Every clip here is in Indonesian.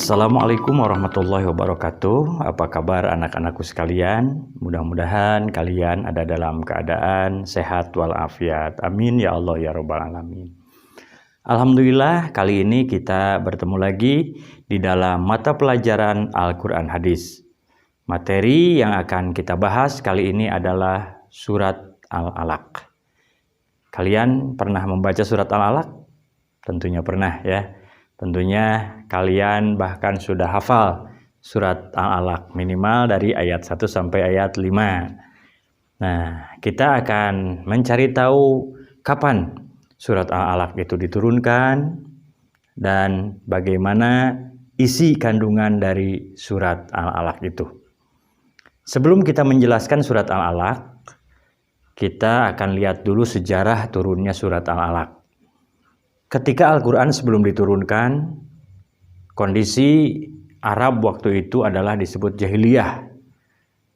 Assalamualaikum warahmatullahi wabarakatuh. Apa kabar anak-anakku sekalian? Mudah-mudahan kalian ada dalam keadaan sehat walafiat. Amin ya Allah ya Rabbal alamin. Alhamdulillah, kali ini kita bertemu lagi di dalam mata pelajaran Al-Quran Hadis. Materi yang akan kita bahas kali ini adalah surat Al-Alaq. Kalian pernah membaca surat Al-Alaq? Tentunya pernah ya. Tentunya kalian bahkan sudah hafal surat Al-Alaq minimal dari ayat 1 sampai ayat 5. Nah, kita akan mencari tahu kapan surat Al-Alaq itu diturunkan dan bagaimana isi kandungan dari surat Al-Alaq itu. Sebelum kita menjelaskan surat Al-Alaq, kita akan lihat dulu sejarah turunnya surat Al-Alaq. Ketika Al-Quran sebelum diturunkan, kondisi Arab waktu itu adalah disebut jahiliyah.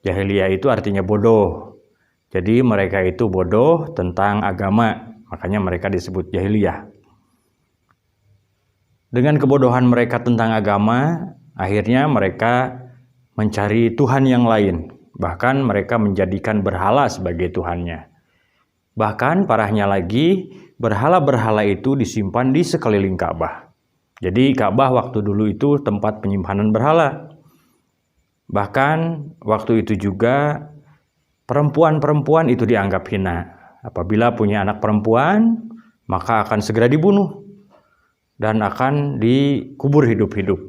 Jahiliyah itu artinya bodoh. Jadi mereka itu bodoh tentang agama, makanya mereka disebut jahiliyah. Dengan kebodohan mereka tentang agama, akhirnya mereka mencari Tuhan yang lain. Bahkan mereka menjadikan berhala sebagai Tuhannya. Bahkan parahnya lagi, berhala-berhala itu disimpan di sekeliling Ka'bah. Jadi Ka'bah waktu dulu itu tempat penyimpanan berhala. Bahkan waktu itu juga perempuan-perempuan itu dianggap hina. Apabila punya anak perempuan, maka akan segera dibunuh dan akan dikubur hidup-hidup.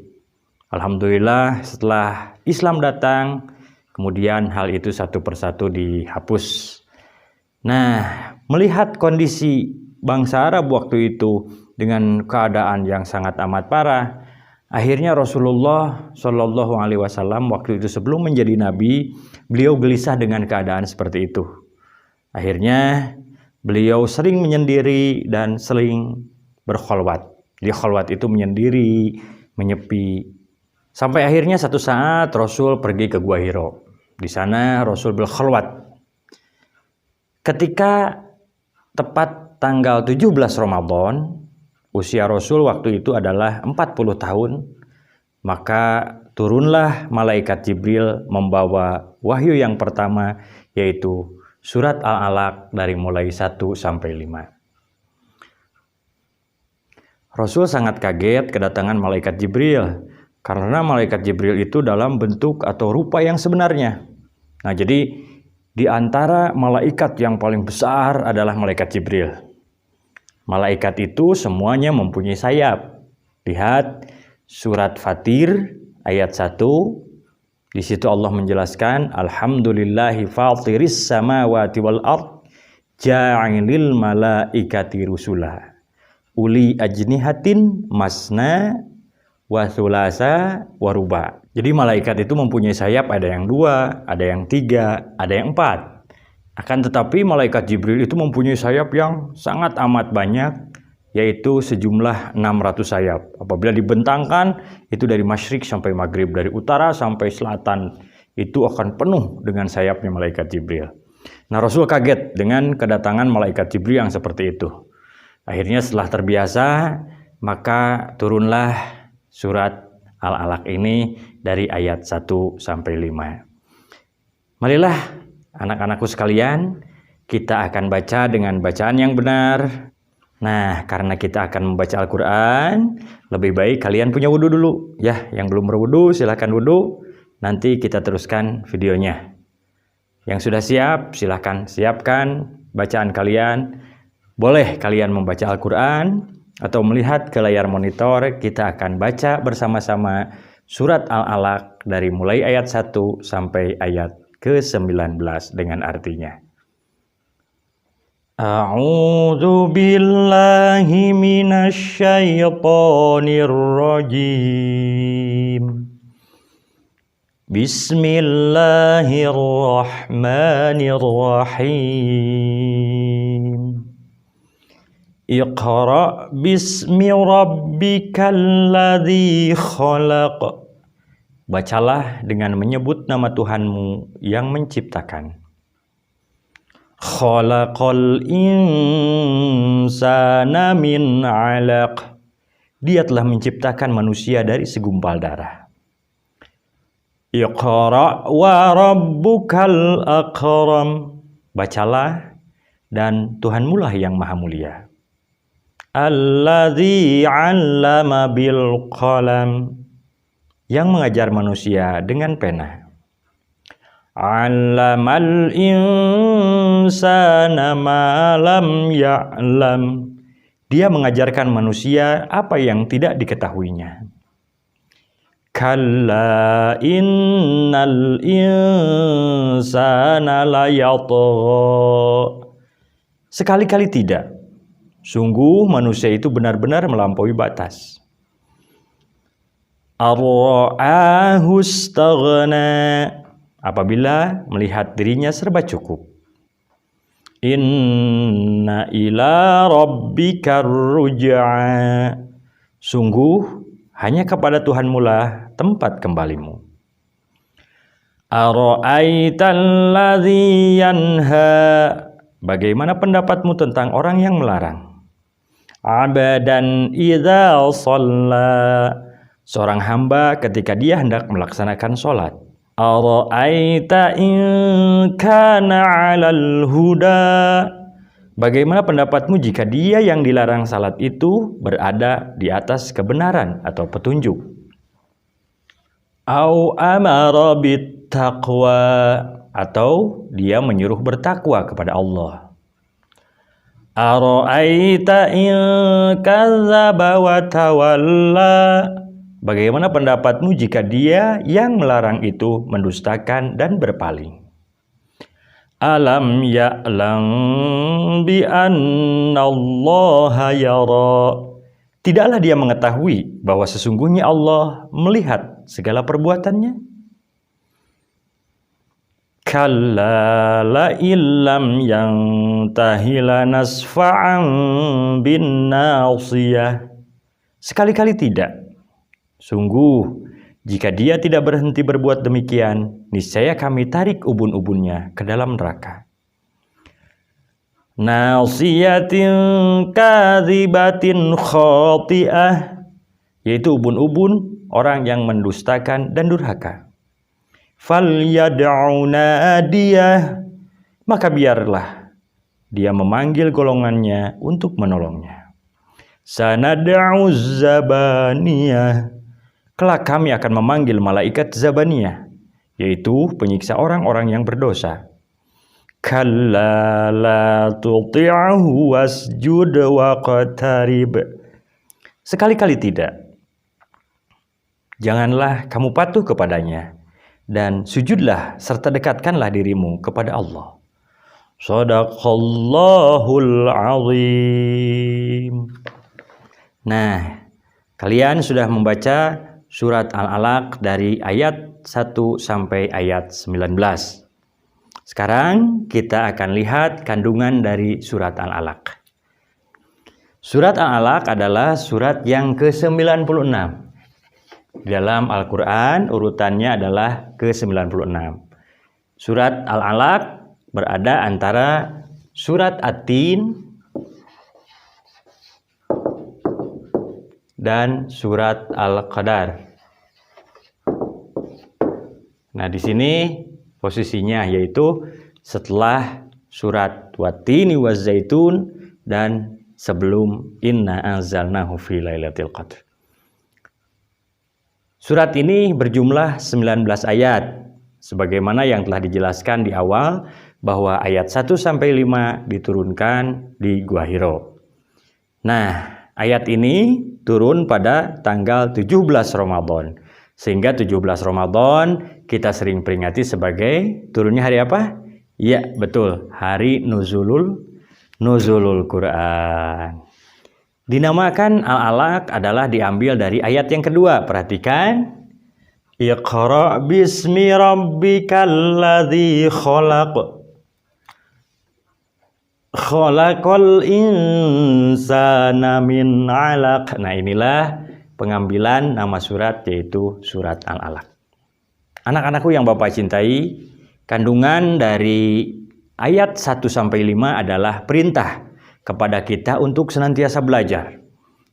Alhamdulillah setelah Islam datang, kemudian hal itu satu persatu dihapus. Nah, melihat kondisi bangsa Arab waktu itu dengan keadaan yang sangat amat parah, akhirnya Rasulullah Shallallahu Alaihi Wasallam waktu itu sebelum menjadi nabi, beliau gelisah dengan keadaan seperti itu. Akhirnya beliau sering menyendiri dan sering berkholwat. Di kholwat itu menyendiri, menyepi. Sampai akhirnya satu saat Rasul pergi ke Gua Hiro. Di sana Rasul berkholwat. Ketika tepat tanggal 17 Ramadan, usia Rasul waktu itu adalah 40 tahun, maka turunlah malaikat Jibril membawa wahyu yang pertama, yaitu surat Al-Alaq dari mulai 1 sampai 5. Rasul sangat kaget kedatangan malaikat Jibril, karena malaikat Jibril itu dalam bentuk atau rupa yang sebenarnya. Nah, jadi di antara malaikat yang paling besar adalah malaikat Jibril. Malaikat itu semuanya mempunyai sayap. Lihat surat Fatir ayat 1. Di situ Allah menjelaskan, Alhamdulillahi fatiris samawati wal ard ja'ilil malaikati rusula uli ajnihatin masna wa thulasa wa ruba. Jadi malaikat itu mempunyai sayap, ada yang 2, ada yang 3, ada yang 4. Akan tetapi malaikat Jibril itu mempunyai sayap yang sangat amat banyak, yaitu sejumlah 600 sayap. Apabila dibentangkan, itu dari masyrik sampai maghrib, dari utara sampai selatan, itu akan penuh dengan sayapnya malaikat Jibril. Nah, Rasul kaget dengan kedatangan malaikat Jibril yang seperti itu. Akhirnya setelah terbiasa, maka turunlah surat Al-Alaq ini dari ayat 1 sampai 5. Marilah anak-anakku sekalian, kita akan baca dengan bacaan yang benar. Nah, karena kita akan membaca Al-Quran, lebih baik kalian punya wudhu dulu. Ya, yang belum berwudhu silahkan wudhu, nanti kita teruskan videonya. Yang sudah siap, silahkan siapkan bacaan kalian. Boleh kalian membaca Al-Quran, atau melihat ke layar monitor, kita akan baca bersama-sama surat Al-Alaq dari mulai ayat 1 sampai ayat ke-19 dengan artinya. A'udzu billahi minasyaitonir rajim. Bismillahirrahmanirrahim. Iqra bismi rabbikal ladzi khalaq. Bacalah dengan menyebut nama Tuhanmu yang menciptakan. Khalaqal insana min 'alaq. Dia telah menciptakan manusia dari segumpal darah. Iqra wa rabbukal akram. Bacalah, dan Tuhanmu lah yang maha mulia. Alladzi 'allama bil qalam. Yang mengajar manusia dengan pena. 'Allamal insana ma lam ya'lam. Dia mengajarkan manusia apa yang tidak diketahuinya. Kalla innal insana layatgha. Sekali-kali tidak. Sungguh manusia itu benar-benar melampaui batas. Ar-ra'ahu istaghna. Apabila melihat dirinya serba cukup. Inna ila rabbika ruj'a. Sungguh hanya kepada Tuhanmu lah tempat kembalimu. Ara'aital ladzi yanha. Bagaimana pendapatmu tentang orang yang melarang? Abadan idza shalla. Seorang hamba ketika dia hendak melaksanakan sholat. Ara'aita in kana 'alal huda. Bagaimana pendapatmu jika dia yang dilarang salat itu berada di atas kebenaran atau petunjuk? Au amara bit taqwa. Atau dia menyuruh bertakwa kepada Allah. Ara'aita in kadzdzaba wa tawalla. Bagaimana pendapatmu jika dia yang melarang itu mendustakan dan berpaling? Alam ya'lam bi annallaha yara. Tidaklah dia mengetahui bahwa sesungguhnya Allah melihat segala perbuatannya? Kalla la illam yantahi lanasfa'an bin nasiyah. Sekali-kali tidak. Sungguh, jika dia tidak berhenti berbuat demikian, niscaya kami tarik ubun-ubunnya ke dalam neraka. Nasiyatin kadzibatin khati'ah. Yaitu ubun-ubun, orang yang mendustakan dan durhaka. Falyad'u nadiyah. Maka biarlah dia memanggil golongannya untuk menolongnya. Sanad'u zabaniyah. Kelak kami akan memanggil malaikat Zabaniyah, yaitu penyiksa orang-orang yang berdosa. Kalla la tuti'ahu wasjud waqtarib. Sekali-kali tidak. Janganlah kamu patuh kepadanya, dan sujudlah serta dekatkanlah dirimu kepada Allah. Shadaqallahul azim. Nah, kalian sudah membaca Surat Al-Alaq dari ayat 1 sampai ayat 19. Sekarang kita akan lihat kandungan dari Surat Al-Alaq. Surat Al-Alaq adalah surat yang ke-96. Dalam Al-Quran urutannya adalah ke-96. Surat Al-Alaq berada antara Surat At-Tin dan Surat Al-Qadar. Nah, di sini posisinya yaitu setelah Surat Wat-Tini Waz-Zaitun dan sebelum Inna anzalnahu fi lailatul qadr. Surat ini berjumlah 19 ayat. Sebagaimana yang telah dijelaskan di awal bahwa ayat 1 sampai 5 diturunkan di Gua Hiro. Nah, ayat ini turun pada tanggal 17 Ramadan. Sehingga 17 Ramadan kita sering peringati sebagai turunnya hari apa? Ya, betul. Hari Nuzulul Quran. Dinamakan Al-Alaq adalah diambil dari ayat yang kedua. Perhatikan. Iqra' bismi rabbikal ladzi khalaq. Khalaqal insana min 'alaq. Nah, inilah pengambilan nama surat, yaitu Surat Al-Alaq. Anak-anakku yang Bapak cintai, kandungan dari ayat 1 sampai 5 adalah perintah kepada kita untuk senantiasa belajar.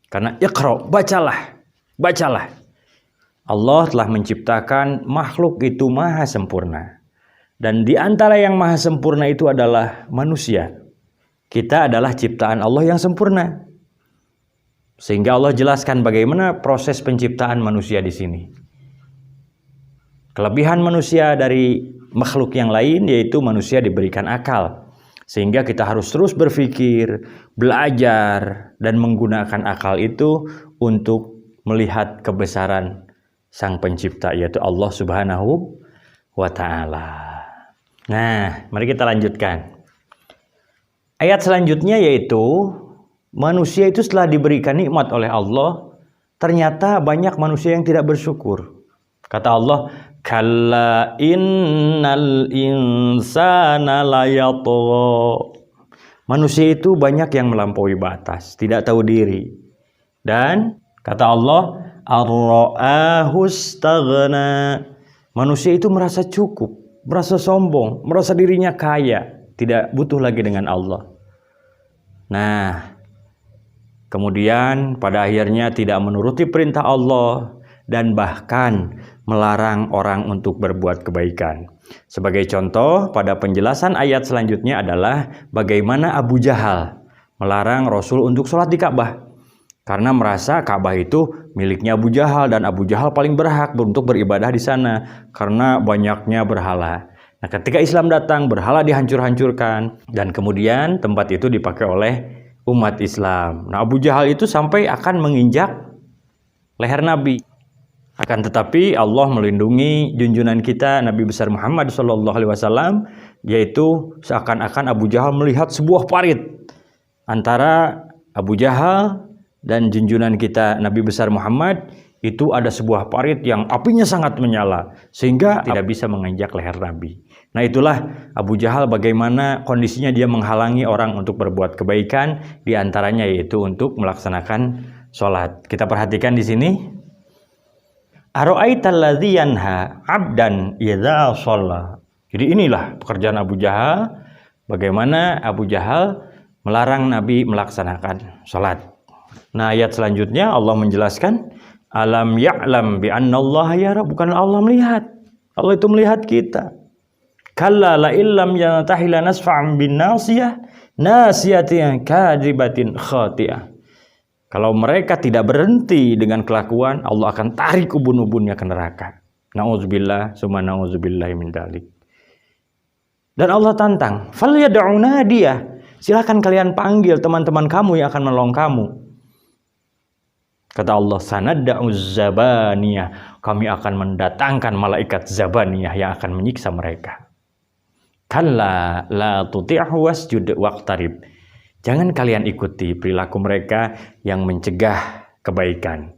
Karena iqra, bacalah, bacalah. Allah telah menciptakan makhluk itu maha sempurna. Dan di antara yang maha sempurna itu adalah manusia. Kita adalah ciptaan Allah yang sempurna. Sehingga Allah jelaskan bagaimana proses penciptaan manusia di sini. Kelebihan manusia dari makhluk yang lain yaitu manusia diberikan akal. Sehingga kita harus terus berpikir, belajar, dan menggunakan akal itu untuk melihat kebesaran Sang Pencipta, yaitu Allah Subhanahu wa Ta'ala. Nah, mari kita lanjutkan. Ayat selanjutnya yaitu manusia itu setelah diberikan nikmat oleh Allah, ternyata banyak manusia yang tidak bersyukur. Kata Allah, kalla innal insana layatgha. Manusia itu banyak yang melampaui batas, tidak tahu diri. Dan kata Allah, ar-ra'ahu istaghna. Manusia itu merasa cukup, merasa sombong, merasa dirinya kaya, tidak butuh lagi dengan Allah. Nah, kemudian pada akhirnya tidak menuruti perintah Allah dan bahkan melarang orang untuk berbuat kebaikan. Sebagai contoh, pada penjelasan ayat selanjutnya adalah bagaimana Abu Jahal melarang Rasul untuk sholat di Ka'bah. Karena merasa Ka'bah itu miliknya Abu Jahal dan Abu Jahal paling berhak untuk beribadah di sana karena banyaknya berhala. Nah, ketika Islam datang, berhala dihancur-hancurkan dan kemudian tempat itu dipakai oleh umat Islam. Nah, Abu Jahal itu sampai akan menginjak leher Nabi. Akan tetapi Allah melindungi junjungan kita Nabi besar Muhammad SAW, yaitu seakan-akan Abu Jahal melihat sebuah parit antara Abu Jahal dan junjungan kita Nabi besar Muhammad. Itu ada sebuah parit yang apinya sangat menyala sehingga tidak bisa menginjak leher Nabi. Nah, itulah Abu Jahal bagaimana kondisinya dia menghalangi orang untuk berbuat kebaikan, di antaranya yaitu untuk melaksanakan sholat. Kita perhatikan di sini. Ara'aital ladzi yanha 'abdan idza shalla. Jadi inilah pekerjaan Abu Jahal, bagaimana Abu Jahal melarang Nabi melaksanakan sholat. Nah, ayat selanjutnya Allah menjelaskan, alam ya'lam bi annallaha yara, bukan Allah melihat. Allah itu melihat kita. Kalla la illam yantahi lanasfa'an bin nasiyah nasiyatin kadibatin khati'ah. Kalau mereka tidak berhenti dengan kelakuan, Allah akan tarik ubun-ubunnya ke neraka. Nauzubillah, summa nauzubillah min dzalik. Dan Allah tantang, falyad'u nadiyah. Silakan kalian panggil teman-teman kamu yang akan menolong kamu. Kata Allah, sanadda'u zabaniyah. Kami akan mendatangkan malaikat zabaniyah yang akan menyiksa mereka. Kalla la tuti'hu wasjud waqtarib. Jangan kalian ikuti perilaku mereka yang mencegah kebaikan.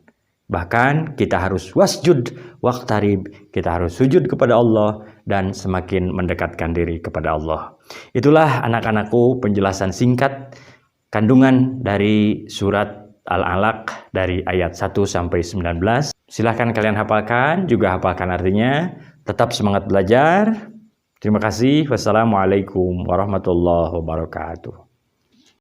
Bahkan kita harus wasjud waqtarib, kita harus sujud kepada Allah dan semakin mendekatkan diri kepada Allah. Itulah anak-anakku penjelasan singkat kandungan dari surat Al-Alaq dari ayat 1 sampai 19. Silahkan kalian hafalkan, juga hafalkan artinya. Tetap semangat belajar. Terima kasih. Wassalamualaikum warahmatullahi wabarakatuh.